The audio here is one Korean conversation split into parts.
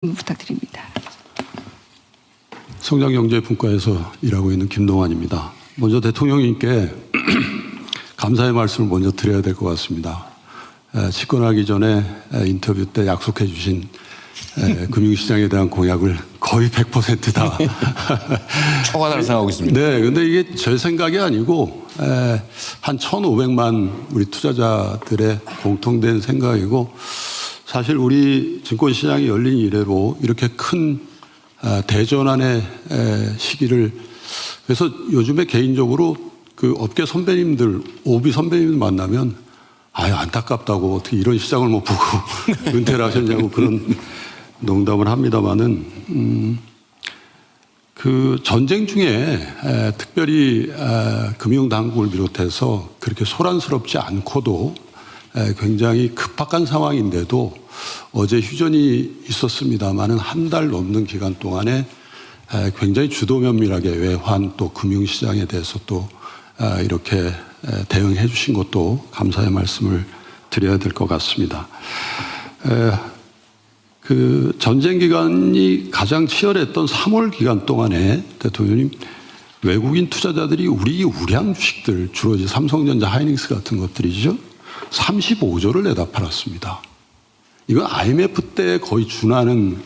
부탁드립니다. 성장경제분과에서 일하고 있는 김동환입니다. 먼저 대통령님께 감사의 말씀을 먼저 드려야 될 것 같습니다. 집권하기 전에 인터뷰 때 약속해 주신 금융시장에 대한 공약을 거의 100% 다 초과다를 생각하고 있습니다. 네, 근데 이게 제 생각이 아니고 한 1,500만 우리 투자자들의 공통된 생각이고, 사실 우리 증권시장이 열린 이래로 이렇게 큰 대전환의 시기를, 그래서 요즘에 개인적으로 그 업계 선배님들, 오비 선배님들 만나면 아유 안타깝다고 어떻게 이런 시장을 못 보고 은퇴를 하셨냐고 그런 농담을 합니다만은 그 전쟁 중에 특별히 금융당국을 비롯해서 그렇게 소란스럽지 않고도 굉장히 급박한 상황인데도 어제 휴전이 있었습니다만은 한 달 넘는 기간 동안에 굉장히 주도 면밀하게 외환 또 금융시장에 대해서 또 이렇게 대응해 주신 것도 감사의 말씀을 드려야 될 것 같습니다. 그 전쟁 기간이 가장 치열했던 3월 기간 동안에 대통령님, 외국인 투자자들이 우리 우량 주식들, 주로 이제 삼성전자, 하이닉스 같은 것들이죠, 35조를 내다 팔았습니다. 이건 IMF 때 거의 준하는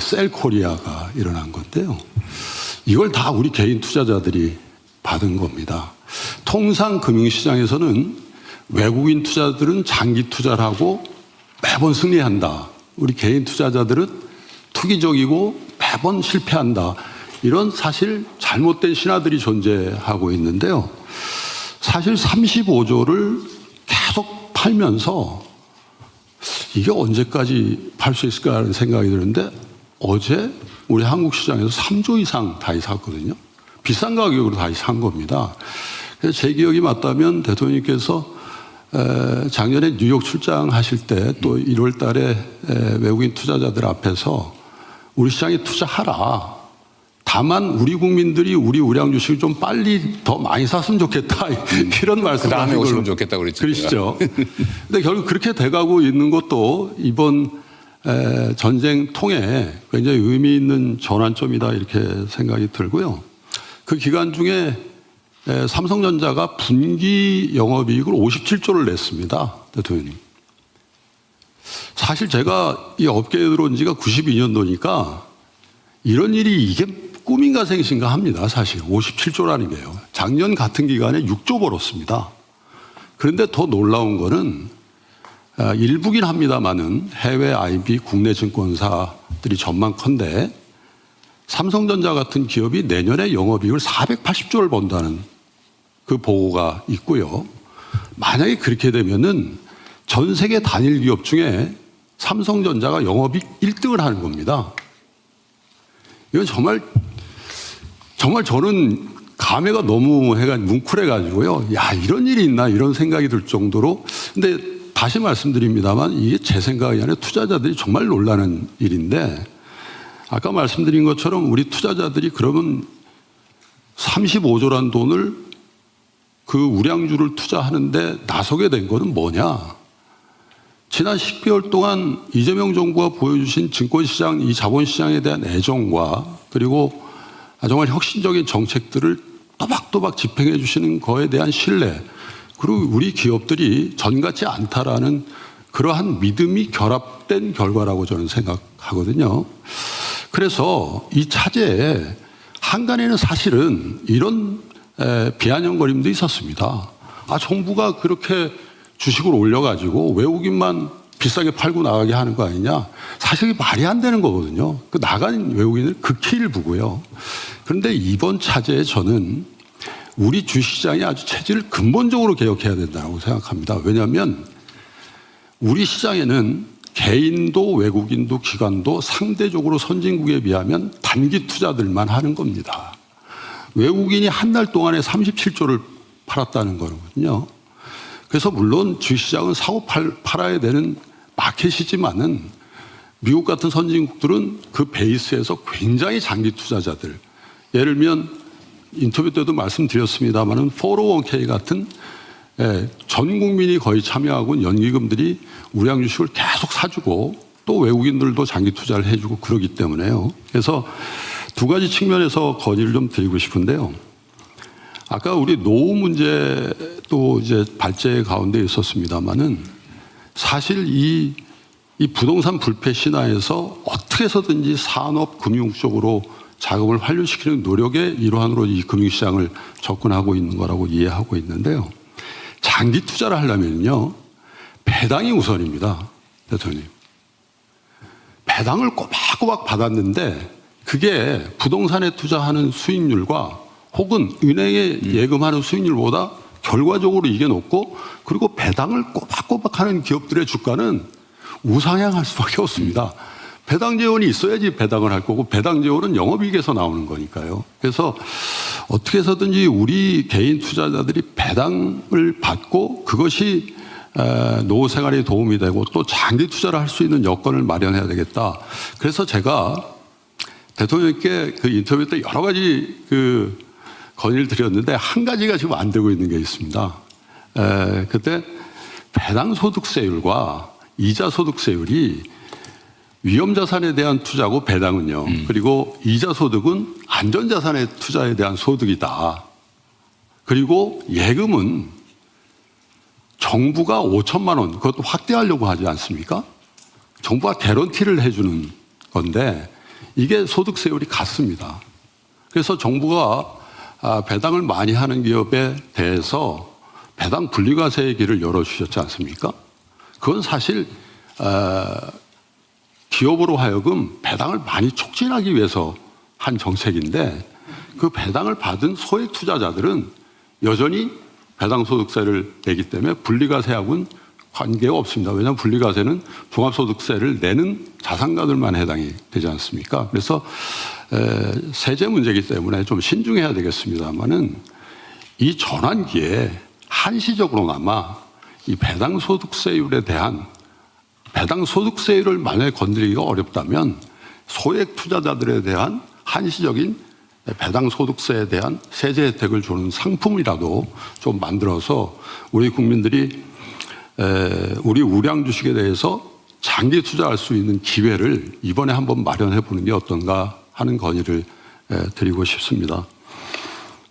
셀코리아가 일어난 건데요. 이걸 다 우리 개인 투자자들이 받은 겁니다. 통상 금융시장에서는 외국인 투자자들은 장기 투자를 하고 매번 승리한다. 우리 개인 투자자들은 투기적이고 매번 실패한다. 이런 사실 잘못된 신화들이 존재하고 있는데요. 사실 35조를 계속 팔면서 이게 언제까지 팔 수 있을까 하는 생각이 드는데, 어제 우리 한국 시장에서 3조 이상 다시 샀거든요. 비싼 가격으로 다시 산 겁니다. 그래서 제 기억이 맞다면 대통령님께서 작년에 뉴욕 출장하실 때 또 1월 달에 외국인 투자자들 앞에서 우리 시장에 투자하라. 다만 우리 국민들이 우리 우량 주식을 좀 빨리 더 많이 샀으면 좋겠다. 이런 말씀을 다음에 오시면 좋겠다 그랬죠. 그러시죠. 근데 결국 그렇게 돼가고 있는 것도 이번 전쟁 통해 굉장히 의미 있는 전환점이다 이렇게 생각이 들고요. 그 기간 중에 삼성전자가 분기 영업이익을 57조를 냈습니다. 대통령님. 사실 제가 이 업계에 들어온 지가 92년도니까 이런 일이 이게 꿈인가 생신가 합니다. 사실 57조라는 게요. 작년 같은 기간에 6조 벌었습니다. 그런데 더 놀라운 거는 일부긴 합니다만은 해외 IB 국내 증권사들이 전망컨대 삼성전자 같은 기업이 내년에 영업이익을 480조를 번다는 그 보고가 있고요. 만약에 그렇게 되면은 전 세계 단일 기업 중에 삼성전자가 영업이익 1등을 하는 겁니다. 이건 정말 저는 감회가 너무 뭉클해가지고요. 야, 이런 일이 있나 이런 생각이 들 정도로. 근데 다시 말씀드립니다만 이게 제 생각이 아니라 투자자들이 정말 놀라는 일인데, 아까 말씀드린 것처럼 우리 투자자들이 그러면 35조란 돈을 그 우량주를 투자하는데 나서게 된 거는 뭐냐? 지난 10개월 동안 이재명 정부가 보여주신 증권시장, 이 자본시장에 대한 애정과 그리고 정말 혁신적인 정책들을 또박또박 집행해 주시는 거에 대한 신뢰, 그리고 우리 기업들이 전같지 않다라는 그러한 믿음이 결합된 결과라고 저는 생각하거든요. 그래서 이 차제에 한간에는 사실은 이런 비아냥거림도 있었습니다. 아, 정부가 그렇게 주식을 올려가지고 외국인만 비싸게 팔고 나가게 하는 거 아니냐. 사실 이게 말이 안 되는 거거든요. 그 나간 외국인을 극히 일부고요. 그런데 이번 차제에 저는 우리 주식시장이 아주 체질을 근본적으로 개혁해야 된다고 생각합니다. 왜냐하면 우리 시장에는 개인도 외국인도 기관도 상대적으로 선진국에 비하면 단기 투자들만 하는 겁니다. 외국인이 한 달 동안에 37조를 팔았다는 거거든요. 그래서 물론 주식시장은 사고 팔아야 되는 마켓이지만은 미국 같은 선진국들은 그 베이스에서 굉장히 장기 투자자들, 예를 들면 인터뷰 때도 말씀드렸습니다만은 401k 같은 전 국민이 거의 참여하고 있는 연기금들이 우량 주식을 계속 사주고 또 외국인들도 장기 투자를 해주고 그러기 때문에요. 그래서 두 가지 측면에서 건의를 좀 드리고 싶은데요. 아까 우리 노후 문제도 이제 발제 가운데 있었습니다만은 사실 이 부동산 불패 신화에서 어떻게 해서든지 산업 금융 쪽으로 자금을 활류시키는 노력의 일환으로 이 금융시장을 접근하고 있는 거라고 이해하고 있는데요. 장기 투자를 하려면요, 배당이 우선입니다, 대통령님. 배당을 꼬박꼬박 받았는데 그게 부동산에 투자하는 수익률과 혹은 은행에 예금하는 수익률보다 결과적으로 이게 높고, 그리고 배당을 꼬박꼬박 하는 기업들의 주가는 우상향할 수밖에 없습니다. 배당 재원이 있어야지 배당을 할 거고, 배당 재원은 영업이익에서 나오는 거니까요. 그래서 어떻게 해서든지 우리 개인 투자자들이 배당을 받고 그것이 노후 생활에 도움이 되고 또 장기 투자를 할 수 있는 여건을 마련해야 되겠다. 그래서 제가 대통령께 그 인터뷰 때 여러 가지 그 건의를 드렸는데 한 가지가 지금 안 되고 있는 게 있습니다. 그때 배당 소득세율과 이자 소득세율이 위험자산에 대한 투자고 배당은요. 그리고 이자 소득은 안전자산의 투자에 대한 소득이다. 그리고 예금은 정부가 5천만 원, 그것도 확대하려고 하지 않습니까? 정부가 개런티를 해주는 건데 이게 소득세율이 같습니다. 그래서 정부가 배당을 많이 하는 기업에 대해서 배당 분리과세의 길을 열어주셨지 않습니까? 그건 사실 기업으로 하여금 배당을 많이 촉진하기 위해서 한 정책인데, 그 배당을 받은 소액 투자자들은 여전히 배당소득세를 내기 때문에 분리과세하고는 관계가 없습니다. 왜냐하면 분리과세는 종합소득세를 내는 자산가들만 해당이 되지 않습니까? 그래서 세제 문제이기 때문에 좀 신중해야 되겠습니다만은 이 전환기에 한시적으로나마 이 배당소득세율에 대한, 배당소득세율을 만약에 건드리기가 어렵다면 소액 투자자들에 대한 한시적인 배당소득세에 대한 세제 혜택을 주는 상품이라도 좀 만들어서 우리 국민들이 우리 우량 주식에 대해서 장기 투자할 수 있는 기회를 이번에 한번 마련해 보는 게 어떤가 하는 건의를 드리고 싶습니다.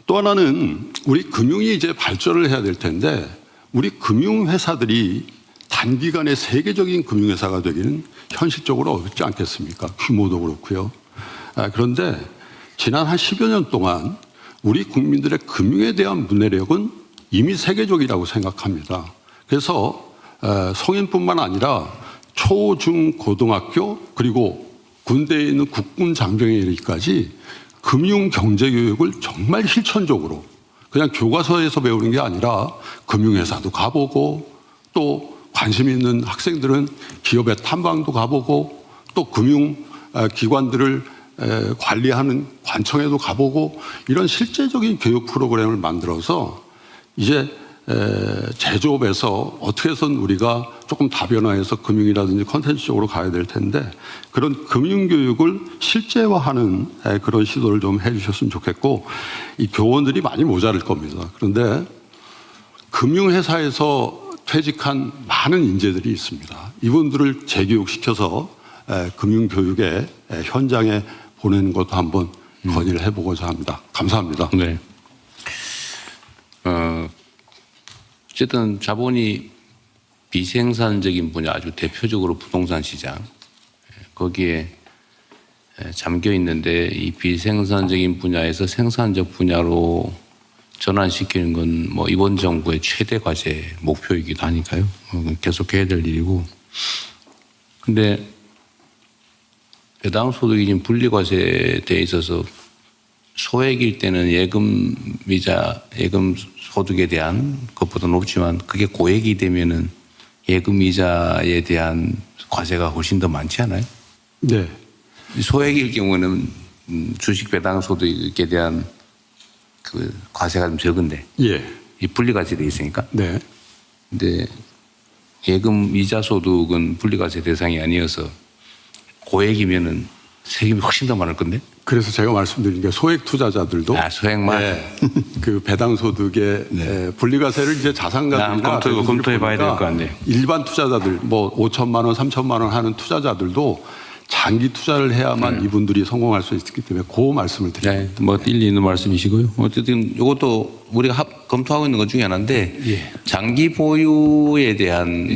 또 하나는 우리 금융이 이제 발전을 해야 될 텐데, 우리 금융회사들이 단기간에 세계적인 금융회사가 되기는 현실적으로 어렵지 않겠습니까? 규모도 그렇고요. 그런데 지난 한 10여 년 동안 우리 국민들의 금융에 대한 문해력은 이미 세계적이라고 생각합니다. 그래서 성인뿐만 아니라 초, 중, 고등학교 그리고 군대에 있는 국군 장병에 이르기까지 금융 경제 교육을 정말 실천적으로 그냥 교과서에서 배우는 게 아니라 금융회사도 가보고, 또 관심 있는 학생들은 기업의 탐방도 가보고, 또 금융기관들을 관리하는 관청에도 가보고, 이런 실제적인 교육 프로그램을 만들어서 이제 제조업에서 어떻게 해서는 우리가 조금 다변화해서 금융이라든지 콘텐츠 쪽으로 가야 될 텐데, 그런 금융교육을 실제화하는 그런 시도를 좀 해주셨으면 좋겠고, 이 교원들이 많이 모자랄 겁니다. 그런데 금융회사에서 퇴직한 많은 인재들이 있습니다. 이분들을 재교육시켜서 금융교육의 현장에 보내는 것도 한번 건의를 해보고자 합니다. 감사합니다. 네. 어쨌든 자본이 비생산적인 분야, 아주 대표적으로 부동산 시장, 거기에 잠겨 있는데, 이 비생산적인 분야에서 생산적 분야로 전환시키는 건 뭐 이번 정부의 최대 과제 목표이기도 하니까요. 계속 해야 될 일이고. 근데 배당소득이진 분리과세에 대해 있어서 소액일 때는 예금이자 예금 소득에 대한 것보다 높지만, 그게 고액이 되면은 예금이자에 대한 과세가 훨씬 더 많지 않아요? 네. 소액일 경우는 주식 배당소득에 대한 그 과세가 좀 적은데, 예. 이 분리과세 돼 있으니까. 네. 근데 예금 이자 소득은 분리과세 대상이 아니어서 고액이면은 세금이 훨씬 더 많을 건데. 그래서 제가 말씀드린 게 소액 투자자들도 소액만. 네, 그 배당 소득의 분리과세를 이제 자산가들이나 검토해봐야 될 것 같네요. 일반 투자자들 뭐 5천만 원, 3천만 원 하는 투자자들도 장기 투자를 해야만 이분들이 성공할 수 있기 때문에 그 말씀을 드립니다. 네, 뭐 일리 있는 말씀이시고요. 어쨌든 이것도 우리가 검토하고 있는 것 중에 하나인데 장기 보유에 대한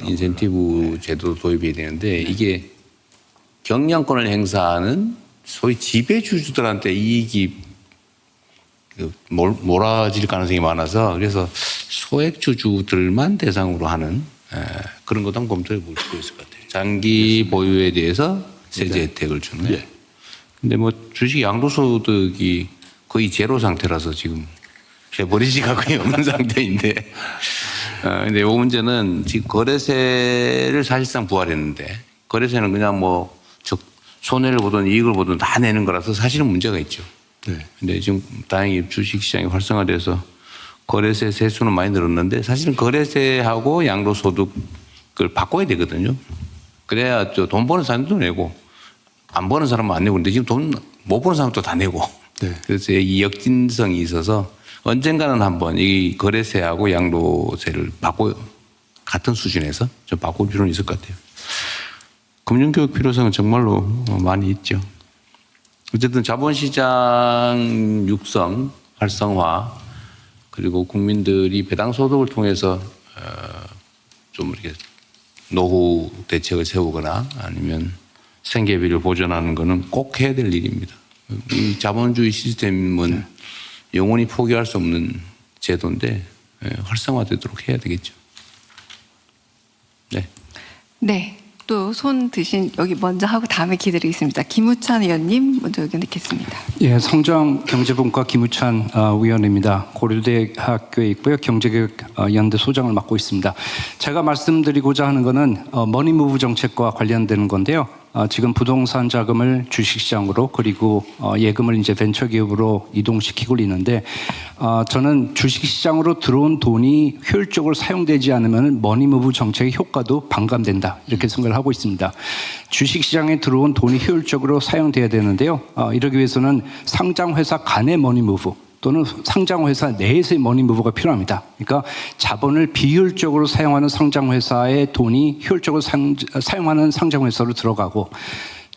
인센티브 제도 도입이 되는데 이게 경량권을 행사하는 소위 지배주주들한테 이익이 몰아질 가능성이 많아서 그래서 소액주주들만 대상으로 하는 그런 것도 한번 검토해 볼 수 있을 것 같아요. 장기 보유에 대해서 세제 혜택을 주는. 예. 근데 뭐 주식 양도소득이 거의 제로 상태라서 지금 해버리지가 거의 없는 상태인데. 근데 이 문제는 지금 거래세를 사실상 부활했는데 거래세는 그냥 뭐 손해를 보든 이익을 보든 다 내는 거라서 사실은 문제가 있죠. 네. 근데 지금 다행히 주식시장이 활성화돼서 거래세 세수는 많이 늘었는데 사실은 거래세하고 양도소득을 바꿔야 되거든요. 그래야 돈 버는 사람도 내고 안 버는 사람은 안 내고 근데 지금 돈 못 버는 사람도 다 내고. 네. 그래서 이 역진성이 있어서 언젠가는 한번 이 거래세하고 양도세를 같은 수준에서 좀 바꿀 필요는 있을 것 같아요. 금융교육 필요성은 정말로 많이 있죠. 어쨌든 자본시장 육성, 활성화, 그리고 국민들이 배당소득을 통해서 좀 이렇게 노후 대책을 세우거나 아니면 생계비를 보전하는 것은 꼭 해야 될 일입니다. 이 자본주의 시스템은 영원히 포기할 수 없는 제도인데 활성화되도록 해야 되겠죠. 네. 네. 또 손 드신 여기 먼저 하고 다음에 기다리겠습니다. 김우찬 의원님 먼저 의견 듣겠습니다. 예, 성장경제분과 김우찬 의원입니다. 고려대 학교에 있고요. 경제교육연대 소장을 맡고 있습니다. 제가 말씀드리고자 하는 것은 머니무브 정책과 관련되는 건데요. 지금 부동산 자금을 주식시장으로 그리고 예금을 이제 벤처기업으로 이동시키고 있는데 저는 주식시장으로 들어온 돈이 효율적으로 사용되지 않으면 머니무브 정책의 효과도 반감된다 이렇게 생각을 하고 있습니다. 주식시장에 들어온 돈이 효율적으로 사용돼야 되는데요. 이러기 위해서는 상장회사 간의 머니무브 또는 상장회사 내에서의 머니무브가 필요합니다. 그러니까 자본을 비효율적으로 사용하는 상장회사의 돈이 효율적으로 사용하는 상장회사로 들어가고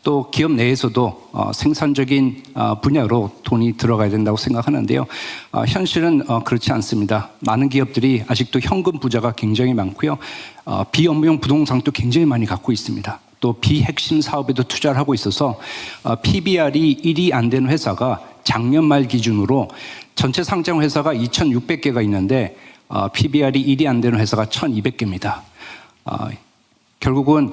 또 기업 내에서도 생산적인 분야로 돈이 들어가야 된다고 생각하는데요. 현실은 그렇지 않습니다. 많은 기업들이 아직도 현금 부자가 굉장히 많고요. 비업무용 부동산도 굉장히 많이 갖고 있습니다. 또 비핵심 사업에도 투자를 하고 있어서 PBR이 1이 안 되는 회사가 작년 말 기준으로 전체 상장 회사가 2,600개가 있는데 PBR이 1이 안 되는 회사가 1,200개입니다. 결국은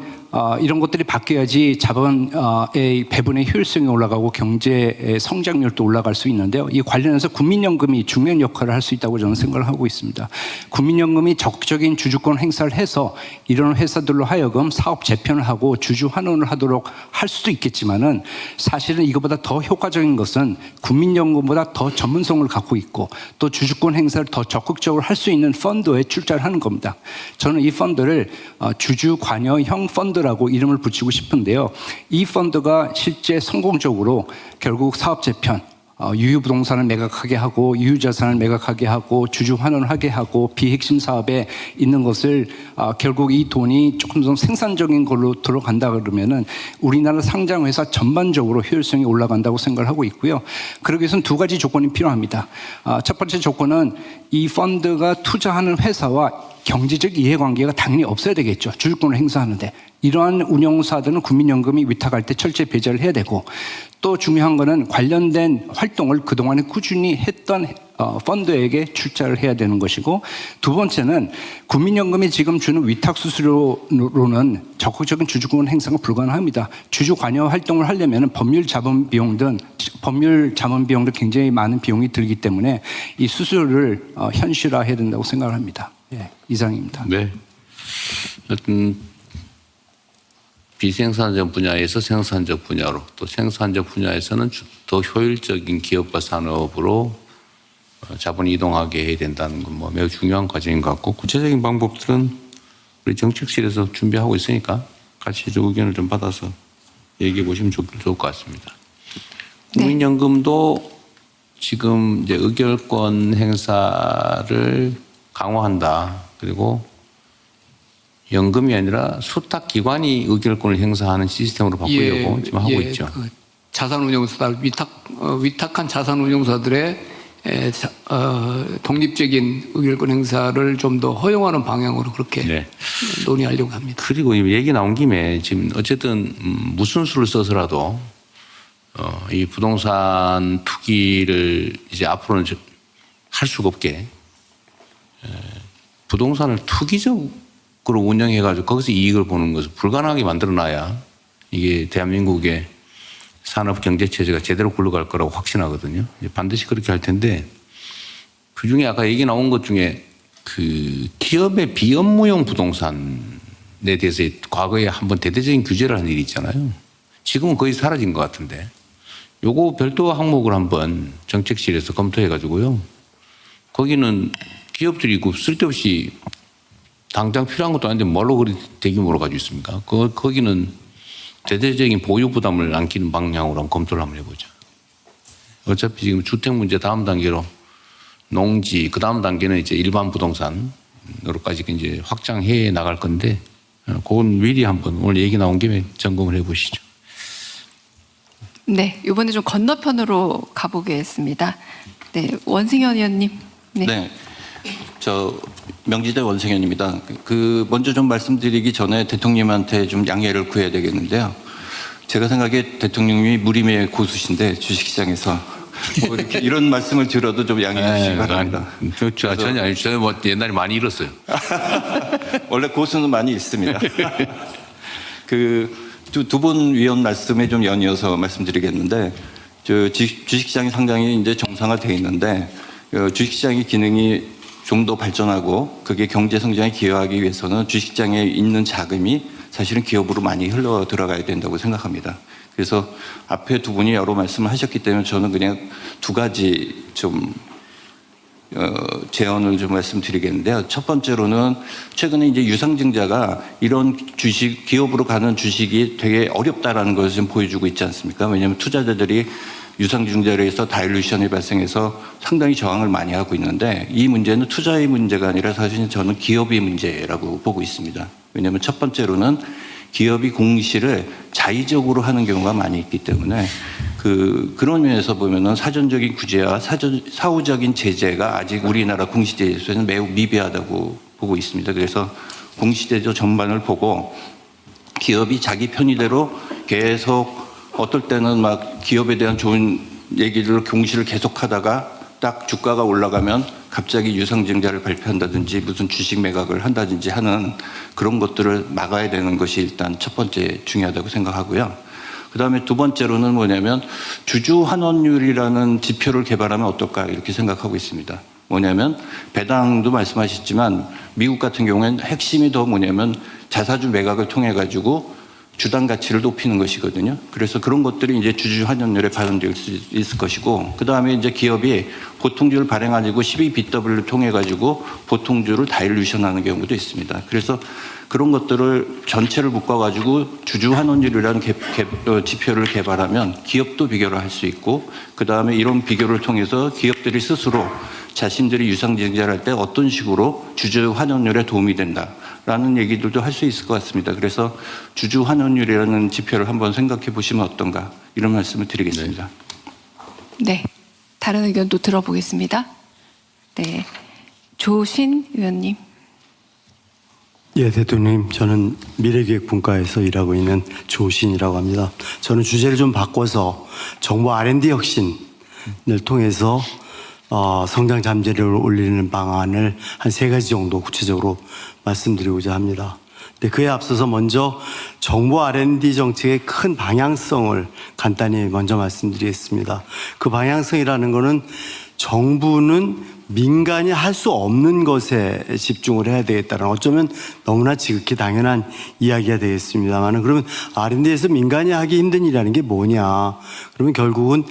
이런 것들이 바뀌어야지 자본의 배분의 효율성이 올라가고 경제의 성장률도 올라갈 수 있는데요. 이 관련해서 국민연금이 중요한 역할을 할 수 있다고 저는 생각을 하고 있습니다. 국민연금이 적극적인 주주권 행사를 해서 이런 회사들로 하여금 사업 재편을 하고 주주 환원을 하도록 할 수도 있겠지만은 사실은 이것보다 더 효과적인 것은 국민연금보다 더 전문성을 갖고 있고 또 주주권 행사를 더 적극적으로 할 수 있는 펀드에 출자를 하는 겁니다. 저는 이 펀드를 주주 관여형 펀드라고 이름을 붙이고 싶은데요. 이 펀드가 실제 성공적으로 결국 사업 재편, 유유부동산을 매각하게 하고 유유자산을 매각하게 하고 주주 환원을 하게 하고 비핵심 사업에 있는 것을 결국 이 돈이 조금 더 생산적인 걸로 들어간다 그러면은 우리나라 상장회사 전반적으로 효율성이 올라간다고 생각을 하고 있고요. 그러기 위해서는 두 가지 조건이 필요합니다. 첫 번째 조건은 이 펀드가 투자하는 회사와 경제적 이해관계가 당연히 없어야 되겠죠. 주주권을 행사하는데. 이러한 운용사들은 국민연금이 위탁할 때 철저히 배제를 해야 되고 또 중요한 거는 관련된 활동을 그동안에 꾸준히 했던 펀드에게 출자를 해야 되는 것이고 두 번째는 국민연금이 지금 주는 위탁 수수료로는 적극적인 주주권 행사가 불가능합니다. 주주 관여 활동을 하려면 법률 자본 비용 등 굉장히 많은 비용이 들기 때문에 이 수수료를 현실화해야 된다고 생각을 합니다. 예, 이상입니다. 네. 하여튼 비생산적 분야에서 생산적 분야로 또 생산적 분야에서는 더 효율적인 기업과 산업으로 자본이 이동하게 해야 된다는 건 뭐 매우 중요한 과정인 것 같고 구체적인 방법들은 우리 정책실에서 준비하고 있으니까 같이 의견을 좀 받아서 얘기해 보시면 좋을 것 같습니다. 네. 국민연금도 지금 이제 의결권 행사를 강화한다. 그리고 연금이 아니라 수탁기관이 의결권을 행사하는 시스템으로 바꾸려고 지금 하고 있죠. 그 자산운용사들 위탁한 자산운용사들의 독립적인 의결권 행사를 좀 더 허용하는 방향으로 그렇게 네. 논의하려고 합니다. 그리고 얘기 나온 김에 지금 어쨌든 무슨 수를 써서라도 이 부동산 투기를 이제 앞으로는 할 수가 없게 부동산을 투기적으로 운영해가지고 거기서 이익을 보는 것을 불가능하게 만들어놔야 이게 대한민국의 산업 경제 체제가 제대로 굴러갈 거라고 확신하거든요. 반드시 그렇게 할 텐데 그 중에 아까 얘기 나온 것 중에 그 기업의 비업무용 부동산에 대해서 과거에 한번 대대적인 규제를 한 일이 있잖아요. 지금은 거의 사라진 것 같은데 요거 별도 항목을 한번 정책실에서 검토해가지고요. 거기는 기업들이 그 쓸데없이 당장 필요한 것도 아닌데 뭘로 그리 대규모로 가지고 있습니까? 거기는 대대적인 보유 부담을 안기는 방향으로 한번 검토를 한번 해보자. 어차피 지금 주택 문제 다음 단계로 농지, 그 다음 단계는 이제 일반 부동산으로까지 이제 확장해 나갈 건데, 그건 미리 한번 오늘 얘기 나온 김에 점검을 해보시죠. 네, 이번에 좀 건너편으로 가보겠습니다. 네, 원승현 의원님. 네. 네. 저 명지대 원승현입니다. 먼저 좀 말씀드리기 전에 대통령님한테 좀 양해를 구해야 되겠는데요. 제가 생각에 대통령님이 무림의 고수신데 주식시장에서 뭐 이렇게 이런 말씀을 들어도 좀 양해해 주시기 바랍니다. 전혀 아니죠. 저는 뭐 옛날에 많이 잃었어요. 원래 고수는 많이 있습니다. 두 분 위원 말씀에 좀 연이어서 말씀드리겠는데, 주식시장이 상당히 이제 정상화되어 있는데, 주식시장의 기능이 좀 더 발전하고 그게 경제 성장에 기여하기 위해서는 주식시장에 있는 자금이 사실은 기업으로 많이 흘러 들어가야 된다고 생각합니다. 그래서 앞에 두 분이 여러 말씀을 하셨기 때문에 저는 그냥 두 가지 좀 제언을 좀 말씀드리겠는데요. 첫 번째로는 최근에 이제 유상증자가 이런 기업으로 가는 주식이 되게 어렵다라는 것을 좀 보여주고 있지 않습니까? 왜냐하면 투자자들이 유상증자를 해서 다일루션이 발생해서 상당히 저항을 많이 하고 있는데, 이 문제는 투자의 문제가 아니라 사실은 저는 기업의 문제라고 보고 있습니다. 왜냐하면 첫 번째로는 기업이 공시를 자의적으로 하는 경우가 많이 있기 때문에 그런 면에서 보면은 사전적인 규제와 사후적인 제재가 아직 우리나라 공시제도에서는 매우 미비하다고 보고 있습니다. 그래서 공시제도 전반을 보고 기업이 자기 편의대로 계속 어떨 때는 막 기업에 대한 좋은 얘기를 공시를 계속하다가 딱 주가가 올라가면 갑자기 유상증자를 발표한다든지 무슨 주식 매각을 한다든지 하는 그런 것들을 막아야 되는 것이 일단 첫 번째 중요하다고 생각하고요. 그 다음에 두 번째로는 뭐냐면 주주 환원율이라는 지표를 개발하면 어떨까 이렇게 생각하고 있습니다. 뭐냐면 배당도 말씀하셨지만 미국 같은 경우에는 핵심이 더 뭐냐면 자사주 매각을 통해 가지고 주당 가치를 높이는 것이거든요. 그래서 그런 것들이 이제 주주 환원율에 반영될 수 있을 것이고, 그 다음에 이제 기업이 보통주를 발행하고 12BW를 통해 가지고 보통주를 다일루션하는 경우도 있습니다. 그래서 그런 것들을 전체를 묶어 가지고 주주 환원율이라는 지표를 개발하면 기업도 비교를 할 수 있고, 그 다음에 이런 비교를 통해서 기업들이 스스로 자신들이 유상증자를 할 때 어떤 식으로 주주 환원율에 도움이 된다라는 얘기들도 할 수 있을 것 같습니다. 그래서 주주 환원율이라는 지표를 한번 생각해 보시면 어떤가 이런 말씀을 드리겠습니다. 네, 다른 의견도 들어보겠습니다. 네, 조신 의원님. 예, 대통령님, 저는 미래기획분과에서 일하고 있는 조신이라고 합니다. 저는 주제를 좀 바꿔서 정부 R&D 혁신을 통해서 성장 잠재력을 올리는 방안을 한 3가지 정도 구체적으로 말씀드리고자 합니다. 근데 그에 앞서서 먼저 정부 R&D 정책의 큰 방향성을 간단히 먼저 말씀드리겠습니다. 그 방향성이라는 것은 정부는 민간이 할 수 없는 것에 집중을 해야 되겠다는, 어쩌면 너무나 지극히 당연한 이야기가 되겠습니다만, 그러면 R&D에서 민간이 하기 힘든 일이라는 게 뭐냐? 그러면 결국은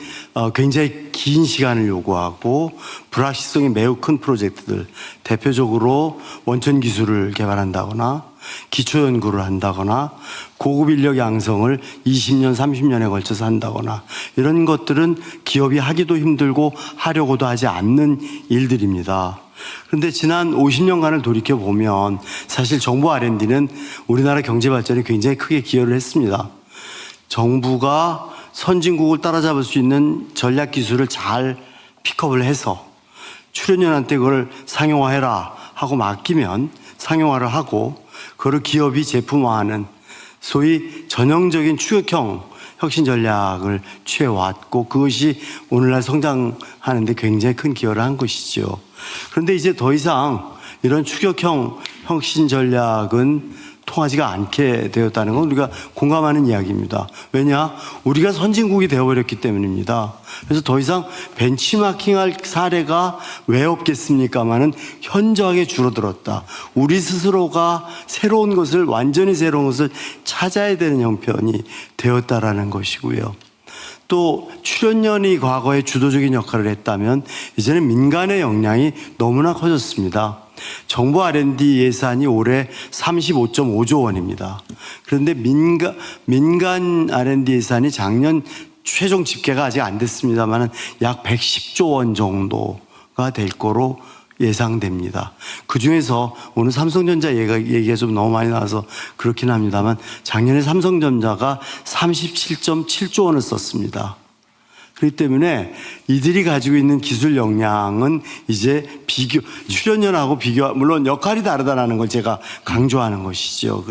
굉장히 긴 시간을 요구하고 불확실성이 매우 큰 프로젝트들, 대표적으로 원천 기술을 개발한다거나 기초 연구를 한다거나 고급 인력 양성을 20년, 30년에 걸쳐서 한다거나 이런 것들은 기업이 하기도 힘들고 하려고도 하지 않는 일들입니다. 그런데 지난 50년간을 돌이켜 보면 사실 정부 R&D는 우리나라 경제 발전에 굉장히 크게 기여를 했습니다. 정부가 선진국을 따라잡을 수 있는 전략 기술을 잘 픽업을 해서 출연연한테 그걸 상용화해라 하고 맡기면 상용화를 하고 그걸 기업이 제품화하는 소위 전형적인 추격형 혁신 전략을 취해왔고 그것이 오늘날 성장하는 데 굉장히 큰 기여를 한 것이죠. 그런데 이제 더 이상 이런 추격형 혁신 전략은 통하지가 않게 되었다는 건 우리가 공감하는 이야기입니다. 왜냐? 우리가 선진국이 되어버렸기 때문입니다. 그래서 더 이상 벤치마킹할 사례가 왜 없겠습니까마는 현저하게 줄어들었다. 우리 스스로가 새로운 것을 완전히 새로운 것을 찾아야 되는 형편이 되었다라는 것이고요. 또 출연연이 과거에 주도적인 역할을 했다면 이제는 민간의 역량이 너무나 커졌습니다. 정부 R&D 예산이 올해 35.5조 원입니다. 그런데 민간 R&D 예산이 작년 최종 집계가 아직 안 됐습니다만 약 110조 원 정도가 될 거로 예상됩니다. 그중에서 오늘 삼성전자 얘기가 좀 너무 많이 나와서 그렇긴 합니다만 작년에 삼성전자가 37.7조 원을 썼습니다. 그렇기 때문에 이들이 가지고 있는 기술 역량은 이제 출연연하고 물론 역할이 다르다는 걸 제가 강조하는 것이죠.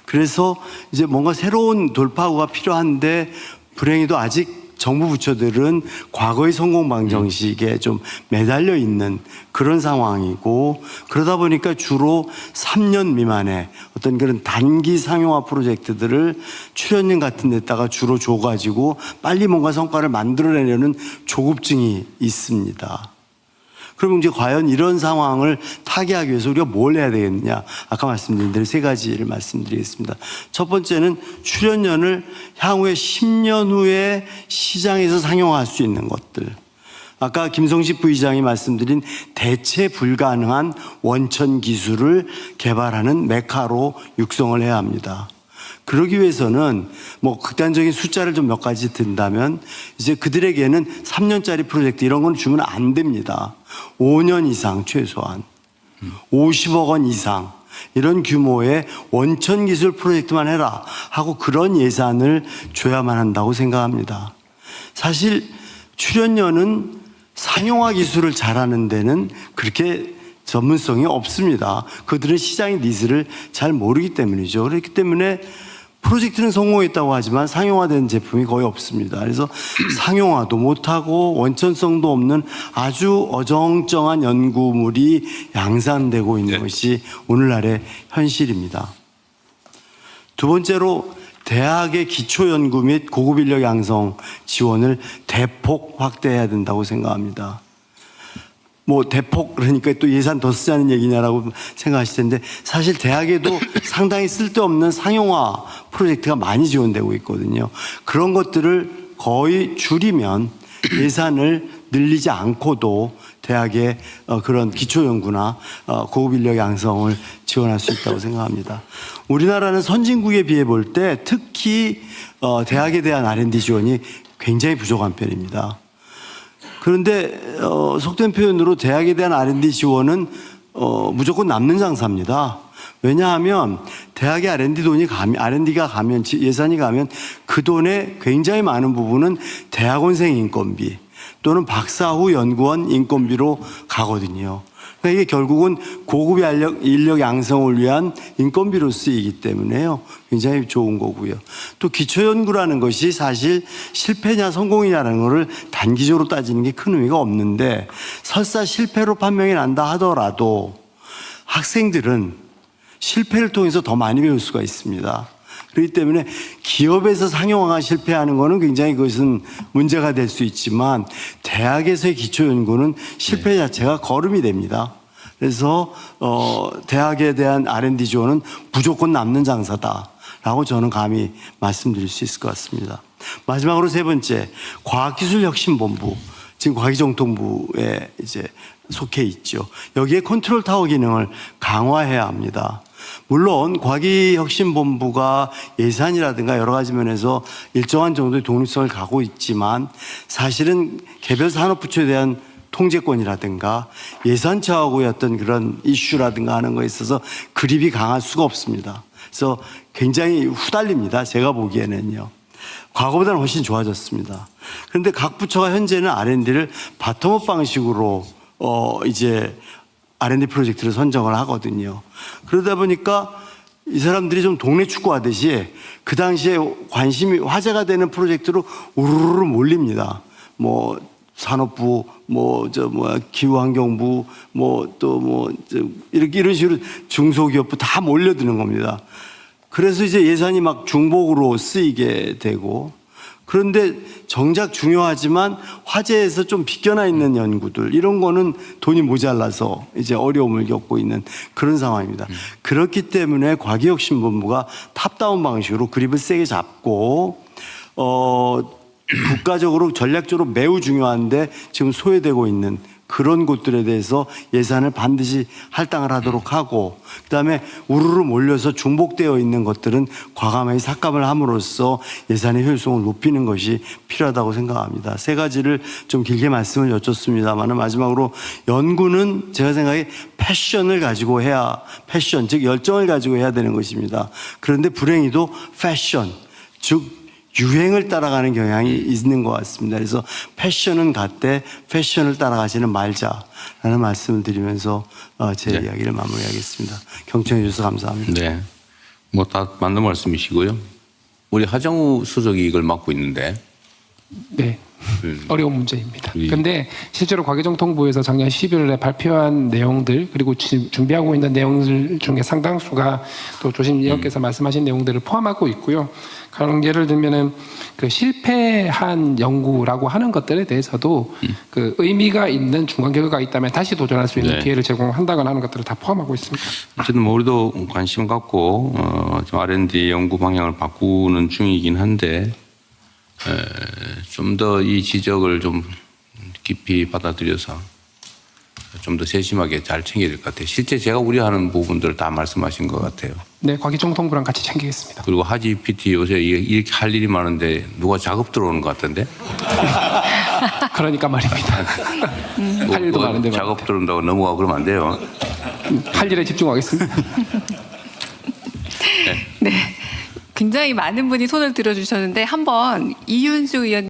그래서 이제 뭔가 새로운 돌파구가 필요한데 불행히도 아직 정부 부처들은 과거의 성공 방정식에 좀 매달려 있는 그런 상황이고 그러다 보니까 주로 3년 미만의 어떤 그런 단기 상용화 프로젝트들을 출연연 같은 데다가 주로 줘가지고 빨리 뭔가 성과를 만들어내려는 조급증이 있습니다. 그럼 이제 과연 이런 상황을 타개하기 위해서 우리가 뭘 해야 되겠느냐? 아까 말씀드린 대로 세 가지를 말씀드리겠습니다. 첫 번째는 출연연을 향후에 10년 후에 시장에서 상용화할 수 있는 것들. 아까 김성식 부의장이 말씀드린 대체 불가능한 원천 기술을 개발하는 메카로 육성을 해야 합니다. 그러기 위해서는 뭐 극단적인 숫자를 좀 몇 가지 든다면 이제 그들에게는 3년짜리 프로젝트 이런 건 주면 안 됩니다. 5년 이상 최소한 50억 원 이상 이런 규모의 원천 기술 프로젝트만 해라 하고 그런 예산을 줘야만 한다고 생각합니다. 사실 출연연은 상용화 기술을 잘하는 데는 그렇게 전문성이 없습니다. 그들은 시장의 니즈를 잘 모르기 때문이죠. 그렇기 때문에 프로젝트는 성공했다고 하지만 상용화된 제품이 거의 없습니다. 그래서 상용화도 못하고 원천성도 없는 아주 어정쩡한 연구물이 양산되고 있는 것이 오늘날의 현실입니다. 두 번째로 대학의 기초연구 및 고급 인력 양성 지원을 대폭 확대해야 된다고 생각합니다. 뭐 대폭 그러니까 또 예산 더 쓰자는 얘기냐라고 생각하실 텐데 사실 대학에도 상당히 쓸데없는 상용화 프로젝트가 많이 지원되고 있거든요. 그런 것들을 거의 줄이면 예산을 늘리지 않고도 대학의 그런 기초연구나 고급 인력 양성을 지원할 수 있다고 생각합니다. 우리나라는 선진국에 비해 볼 때 특히 대학에 대한 R&D 지원이 굉장히 부족한 편입니다. 그런데 속된 표현으로 대학에 대한 R&D 지원은 무조건 남는 장사입니다. 왜냐하면 대학의 R&D가 가면 예산이 가면 그 돈의 굉장히 많은 부분은 대학원생 인건비 또는 박사 후 연구원 인건비로 가거든요. 그러니까 이게 결국은 고급 인력 양성을 위한 인건비로 쓰이기 때문에요. 굉장히 좋은 거고요. 또 기초연구라는 것이 사실 실패냐 성공이냐라는 것을 단기적으로 따지는 게 큰 의미가 없는데 설사 실패로 판명이 난다 하더라도 학생들은 실패를 통해서 더 많이 배울 수가 있습니다. 그렇기 때문에 기업에서 상용화가 실패하는 것은 굉장히 그것은 문제가 될 수 있지만 대학에서의 기초연구는 실패 자체가 거름이 됩니다. 그래서 대학에 대한 R&D 지원은 무조건 남는 장사다라고 저는 감히 말씀드릴 수 있을 것 같습니다. 마지막으로 세 번째, 과학기술혁신본부, 지금 과기정통부에 이제 속해 있죠. 여기에 컨트롤 타워 기능을 강화해야 합니다. 물론 과기혁신본부가 예산이라든가 여러 가지 면에서 일정한 정도의 독립성을 갖고 있지만 사실은 개별 산업부처에 대한 통제권이라든가 예산처하고의 어떤 그런 이슈라든가 하는 거에 있어서 그립이 강할 수가 없습니다. 그래서 굉장히 후달립니다. 제가 보기에는요. 과거보다는 훨씬 좋아졌습니다. 그런데 각 부처가 현재는 R&D를 바텀업 방식으로 이제 R&D 프로젝트를 선정을 하거든요. 그러다 보니까 이 사람들이 좀 동네 축구 하듯이 그 당시에 관심이 화제가 되는 프로젝트로 우르르 몰립니다. 뭐 산업부, 기후환경부, 이렇게 이런 식으로 중소기업부 다 몰려드는 겁니다. 그래서 이제 예산이 막 중복으로 쓰이게 되고, 그런데 정작 중요하지만 화제에서 좀 비껴나 있는 연구들, 이런 거는 돈이 모자라서 이제 어려움을 겪고 있는 그런 상황입니다. 그렇기 때문에 과기혁신본부가 탑다운 방식으로 그립을 세게 잡고, 국가적으로 전략적으로 매우 중요한데 지금 소외되고 있는 그런 곳들에 대해서 예산을 반드시 할당을 하도록 하고, 그다음에 우르르 몰려서 중복되어 있는 것들은 과감하게 삭감을 함으로써 예산의 효율성을 높이는 것이 필요하다고 생각합니다. 세 가지를 좀 길게 말씀을 여쭙습니다만, 마지막으로 연구는 제가 생각에 패션을 가지고 해야, 패션 즉 열정을 가지고 해야 되는 것입니다. 그런데 불행히도 패션 즉 유행을 따라가는 경향이 있는 것 같습니다. 그래서 패션은 같되 패션을 따라가지는 말자라는 말씀을 드리면서 제 이야기를 마무리하겠습니다. 경청해 주셔서 감사합니다. 네. 뭐 다 맞는 말씀이시고요. 우리 하정우 수석이 이걸 맡고 있는데. 네. 어려운 문제입니다. 그런데 실제로 과기정통부에서 작년 11월에 발표한 내용들, 그리고 지금 준비하고 있는 내용들 중에 상당수가 또 조심 의원께서 말씀하신 내용들을 포함하고 있고요. 가령 예를 들면은 그 실패한 연구라고 하는 것들에 대해서도 그 의미가 있는 중간 결과가 있다면 다시 도전할 수 있는 기회를 제공한다거나 하는 것들을 다 포함하고 있습니다. 어쨌든 뭐 우리도 관심 갖고 좀 R&D 연구 방향을 바꾸는 중이긴 한데, 좀 더 이 지적을 좀 깊이 받아들여서 좀 더 세심하게 잘 챙겨야 될 것 같아요. 실제 제가 우려하는 부분들을 다 말씀하신 것 같아요. 네, 과기정통부랑 같이 챙기겠습니다. 그리고 하지 PT 요새 이렇게 할 일이 많은데 누가 작업 들어오는 것 같던데? 그러니까 말입니다. 할 일도 많은데 작업 들어온다고 넘어가고 그러면 안 돼요. 할 일에 집중하겠습니다. 네. 굉장히 많은 분이 손을 들어주셨는데 한번 이윤수 의원